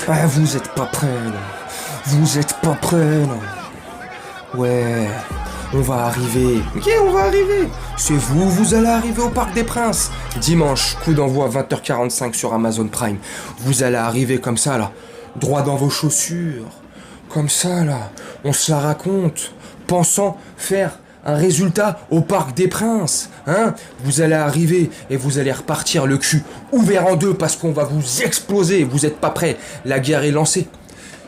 Ah, vous êtes pas prêts, non. Vous êtes pas prêts, non. Ouais, on va arriver. Ok, on va arriver. C'est vous, vous allez arriver au Parc des Princes. Dimanche, coup d'envoi 20h45 sur Amazon Prime. Vous allez arriver comme ça, là. Droit dans vos chaussures. Comme ça, là. On se la raconte. Pensant faire un résultat au Parc des Princes, hein. Vous allez arriver et vous allez repartir le cul ouvert en deux parce qu'on va vous exploser. Vous êtes pas prêts. La guerre est lancée.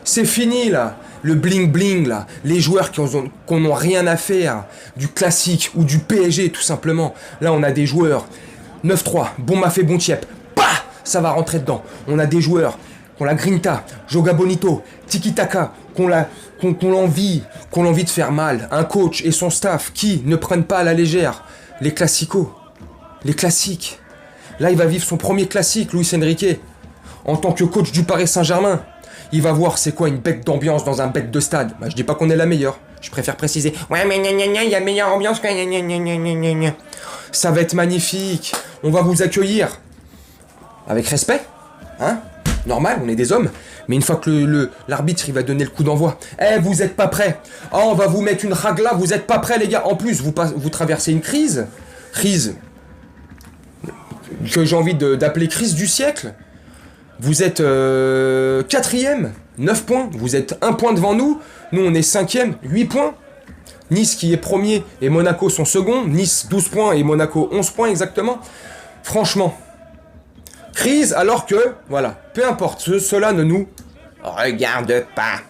C'est fini, là. Le bling-bling, là. Les joueurs qui n'ont rien à faire. Du classique ou du PSG, tout simplement. Là, on a des joueurs. 9-3, bon mafé, bon tiep. Bah, ça va rentrer dedans. On a des joueurs qui ont la grinta, Joga Bonito, Tiki-Taka, qu'on l'envie de faire mal. Un coach et son staff qui ne prennent pas à la légère les classicos. Les classiques. Là, il va vivre son premier classique, Luis Enrique. En tant que coach du Paris Saint-Germain. Il va voir c'est quoi une bête d'ambiance dans un bête de stade. Bah, je dis pas qu'on est la meilleure. Je préfère préciser. Ouais, mais il y a meilleure ambiance que gna. Ça va être magnifique. On va vous accueillir. Avec respect. Hein? Normal, on est des hommes. Mais une fois que l'arbitre il va donner le coup d'envoi. Eh, vous êtes pas prêts. Oh, on va vous mettre une ragla. Vous êtes pas prêts, les gars. En plus, vous traversez une crise. Crise. Que j'ai envie d'appeler crise du siècle. Vous êtes quatrième, 9 points. Vous êtes 1 point devant nous. Nous, on est 5e, 8 points. Nice qui est premier et Monaco sont second. Nice 12 points et Monaco 11 points exactement. Franchement, crise alors que, voilà, peu importe, cela ne nous regarde pas.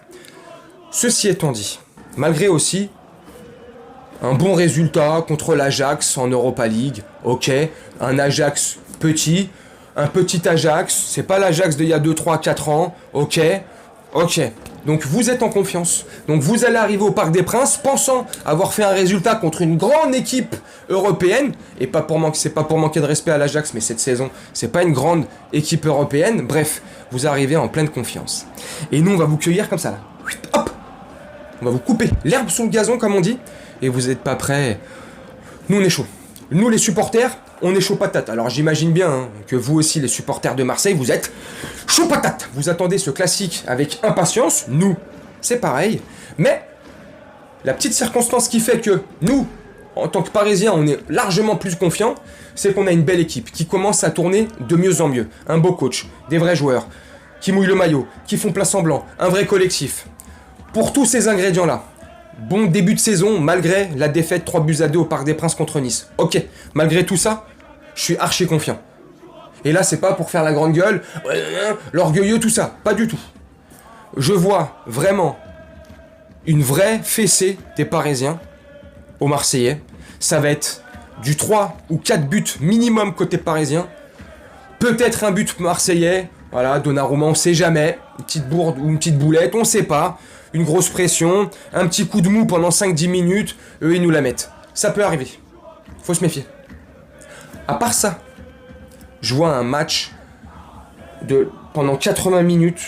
Ceci étant dit, malgré aussi un bon résultat contre l'Ajax en Europa League, ok, un Ajax petit, un petit Ajax, c'est pas l'Ajax d'il y a 2, 3, 4 ans, ok. Donc vous êtes en confiance. Donc vous allez arriver au Parc des Princes pensant avoir fait un résultat contre une grande équipe européenne. Et c'est pas pour manquer de respect à l'Ajax, mais cette saison, c'est pas une grande équipe européenne. Bref, vous arrivez en pleine confiance. Et nous, on va vous cueillir comme ça, là. Hop! On va vous couper l'herbe sous le gazon, comme on dit. Et vous êtes pas prêts. Nous, on est chaud. Nous, les supporters, on est chaud patate. Alors j'imagine bien que vous aussi, les supporters de Marseille, vous êtes chaud patate. Vous attendez ce classique avec impatience. Nous, c'est pareil. Mais la petite circonstance qui fait que nous, en tant que Parisiens, on est largement plus confiants, c'est qu'on a une belle équipe qui commence à tourner de mieux en mieux. Un beau coach, des vrais joueurs, qui mouillent le maillot, qui font plein semblant, un vrai collectif. Pour tous ces ingrédients-là, bon début de saison, malgré la défaite 3-2 au Parc des Princes contre Nice. Ok, malgré tout ça, je suis archi confiant. Et là, c'est pas pour faire la grande gueule, l'orgueilleux, tout ça. Pas du tout. Je vois vraiment une vraie fessée des Parisiens aux Marseillais. Ça va être du 3 ou 4 buts minimum côté parisien. Peut-être un but marseillais. Voilà, Donnarumma, on sait jamais. Une petite bourde ou une petite boulette, on sait pas. Une grosse pression, un petit coup de mou pendant 5-10 minutes, eux ils nous la mettent. Ça peut arriver. Faut se méfier. À part ça, je vois un match pendant 80 minutes,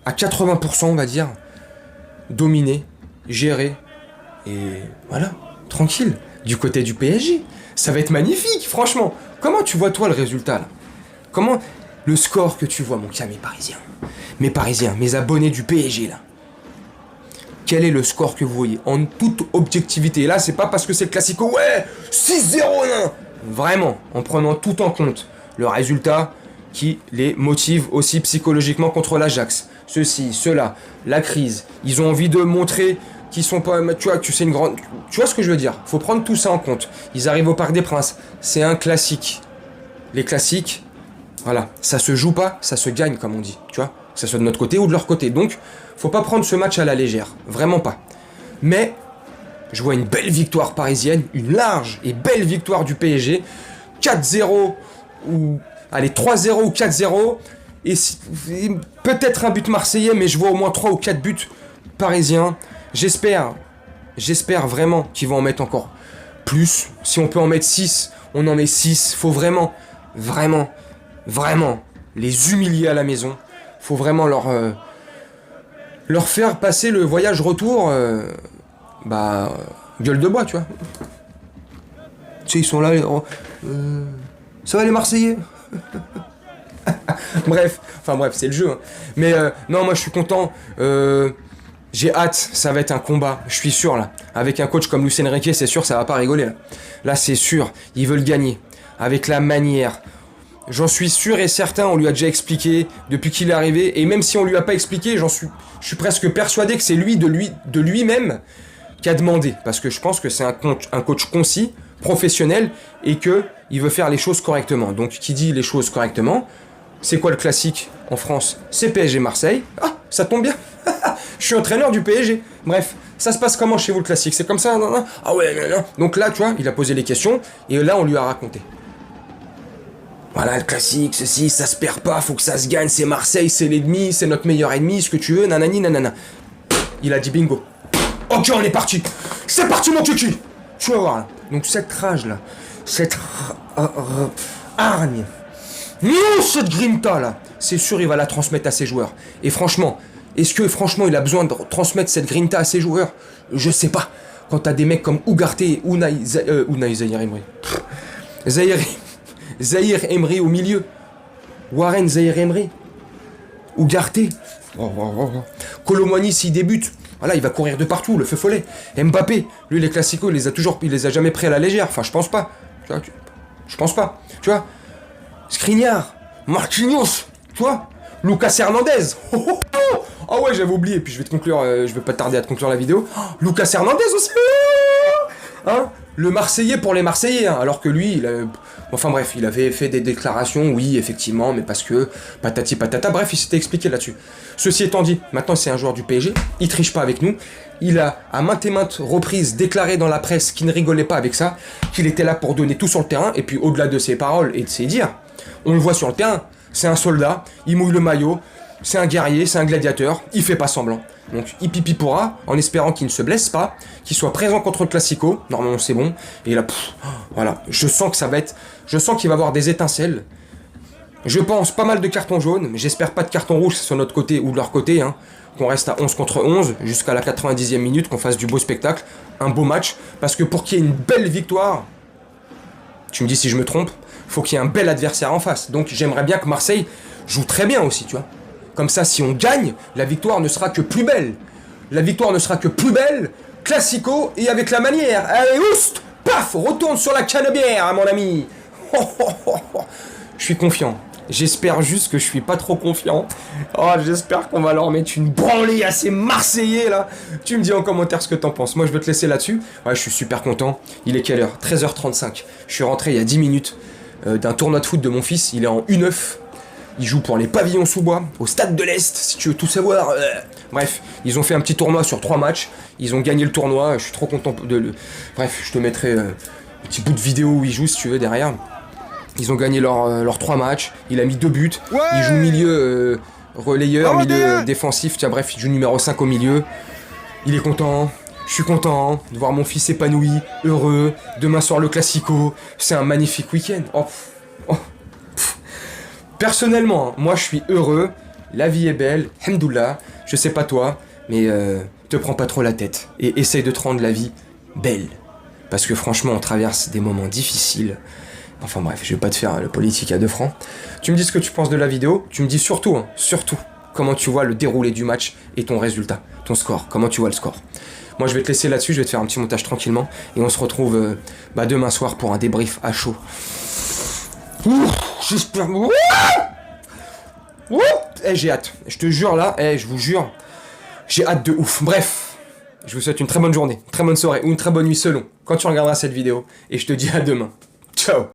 à 80% on va dire, dominé, géré, et voilà, tranquille, du côté du PSG. Ça va être magnifique, franchement. Comment tu vois toi le résultat là? Comment le score que tu vois, mon cas, mes Parisiens, mes abonnés du PSG là? Quel est le score que vous voyez en toute objectivité? Et là, c'est pas parce que c'est le classico, ouais, 6-0, non. Vraiment, en prenant tout en compte, le résultat qui les motive aussi psychologiquement contre l'Ajax. Ceci, cela, la crise. Ils ont envie de montrer qu'ils sont pas... Tu vois, c'est une grande... Tu vois ce que je veux dire? Faut prendre tout ça en compte. Ils arrivent au Parc des Princes. C'est un classique. Les classiques, voilà, ça se joue pas, ça se gagne, comme on dit. Tu vois? Que ça soit de notre côté ou de leur côté. Donc, faut pas prendre ce match à la légère. Vraiment pas. Mais, je vois une belle victoire parisienne, une large et belle victoire du PSG. 4-0 ou... Allez, 3-0 ou 4-0. Et peut-être un but marseillais, mais je vois au moins 3 ou 4 buts parisiens. J'espère vraiment qu'ils vont en mettre encore plus. Si on peut en mettre 6, on en met 6. Faut vraiment les humilier à la maison. Faut vraiment leur faire passer le voyage retour, gueule de bois, tu vois. Tu sais, ils sont là, ça va les Marseillais? Bref, c'est le jeu. Hein. Mais non, moi je suis content. J'ai hâte, ça va être un combat, je suis sûr là. Avec un coach comme Luis Enrique, c'est sûr, ça va pas rigoler là. Là, c'est sûr, ils veulent gagner. Avec la manière. J'en suis sûr et certain, on lui a déjà expliqué depuis qu'il est arrivé. Et même si on lui a pas expliqué, je suis presque persuadé que c'est lui de lui-même qui a demandé. Parce que je pense que c'est un coach concis, professionnel, et que il veut faire les choses correctement. Donc, qui dit les choses correctement, c'est quoi le classique en France? C'est PSG Marseille. Ah, ça tombe bien. Je suis entraîneur du PSG. Bref, ça se passe comment chez vous le classique? C'est comme ça? Non. Ah ouais, non. Donc là, tu vois, il a posé les questions et là, on lui a raconté. Voilà, le classique, ceci, ça se perd pas, faut que ça se gagne, c'est Marseille, c'est l'ennemi, c'est notre meilleur ennemi, ce que tu veux, nanani, nanana. Il a dit bingo. Ok, on est parti. C'est parti, mon kiki. Tu vas voir là. Donc cette rage là, cette hargne, non, cette grinta là, c'est sûr il va la transmettre à ses joueurs. Et franchement, est-ce que franchement il a besoin de transmettre cette grinta à ses joueurs? Je sais pas. Quand t'as des mecs comme Ugarte et Zahir Emery. Zahir Emery au milieu. Warren Zahir Emery. Ugarte. Colomwani s'il débute. Voilà, il va courir de partout, le feu follet. Mbappé, lui les classicos, il les a jamais pris à la légère. Enfin, je pense pas. Je pense pas. Tu vois, Skriniar, Marquinhos, tu vois, Lucas Hernandez. Ah ouais, j'avais oublié. Puis je vais te conclure, je vais pas tarder à te conclure la vidéo. Lucas Hernandez aussi. Hein, le Marseillais pour les Marseillais, hein, alors que lui, enfin bref, il avait fait des déclarations, oui, effectivement, mais parce que patati patata, bref, il s'était expliqué là-dessus. Ceci étant dit, maintenant c'est un joueur du PSG, il triche pas avec nous, il a à maintes et maintes reprises déclaré dans la presse qu'il ne rigolait pas avec ça, qu'il était là pour donner tout sur le terrain, et puis au-delà de ses paroles et de ses dires, on le voit sur le terrain, c'est un soldat, il mouille le maillot, c'est un guerrier, c'est un gladiateur, il fait pas semblant. Donc il pipipora en espérant qu'il ne se blesse pas, qu'il soit présent contre le Classico, normalement c'est bon, et là, voilà, je sens qu'il va avoir des étincelles, je pense pas mal de cartons jaunes, mais j'espère pas de cartons rouges sur notre côté ou de leur côté, hein, qu'on reste à 11 contre 11 jusqu'à la 90e minute, qu'on fasse du beau spectacle, un beau match, parce que pour qu'il y ait une belle victoire, tu me dis si je me trompe, faut qu'il y ait un bel adversaire en face, donc j'aimerais bien que Marseille joue très bien aussi, tu vois. Comme ça, si on gagne, la victoire ne sera que plus belle. La victoire ne sera que plus belle, classico et avec la manière. Allez, oust, paf, retourne sur la canebière, mon ami. Je suis confiant. J'espère juste que je suis pas trop confiant. Oh, j'espère qu'on va leur mettre une branlée à ces Marseillais, là. Tu me dis en commentaire ce que t'en penses. Moi, je vais te laisser là-dessus. Ouais, je suis super content. Il est quelle heure? 13h35. Je suis rentré il y a 10 minutes d'un tournoi de foot de mon fils. Il est en U9. Il joue pour les Pavillons sous bois, au stade de l'Est, si tu veux tout savoir. Bref, ils ont fait un petit tournoi sur 3 matchs. Ils ont gagné le tournoi. Je suis trop content de le... Bref, je te mettrai un petit bout de vidéo où ils jouent, si tu veux, derrière. Ils ont gagné leurs 3 matchs. Il a mis 2 buts. Ouais, il joue milieu relayeur, milieu défensif. Tiens, bref, il joue numéro 5 au milieu. Il est content. Je suis content de voir mon fils épanoui, heureux. Demain soir, le Classico. C'est un magnifique week-end. Personnellement, moi je suis heureux, la vie est belle, hamdoullah, je sais pas toi, mais te prends pas trop la tête et essaye de te rendre la vie belle. Parce que franchement, on traverse des moments difficiles. Enfin bref, je vais pas te faire le politique à 2 francs. Tu me dis ce que tu penses de la vidéo, tu me dis surtout, comment tu vois le déroulé du match et ton résultat, ton score, comment tu vois le score. Moi je vais te laisser là-dessus, je vais te faire un petit montage tranquillement et on se retrouve demain soir pour un débrief à chaud. J'espère. J'ai hâte. Je te jure là, je vous jure, j'ai hâte de ouf. Bref, je vous souhaite une très bonne journée, une très bonne soirée ou une très bonne nuit selon quand tu regarderas cette vidéo. Et je te dis à demain. Ciao.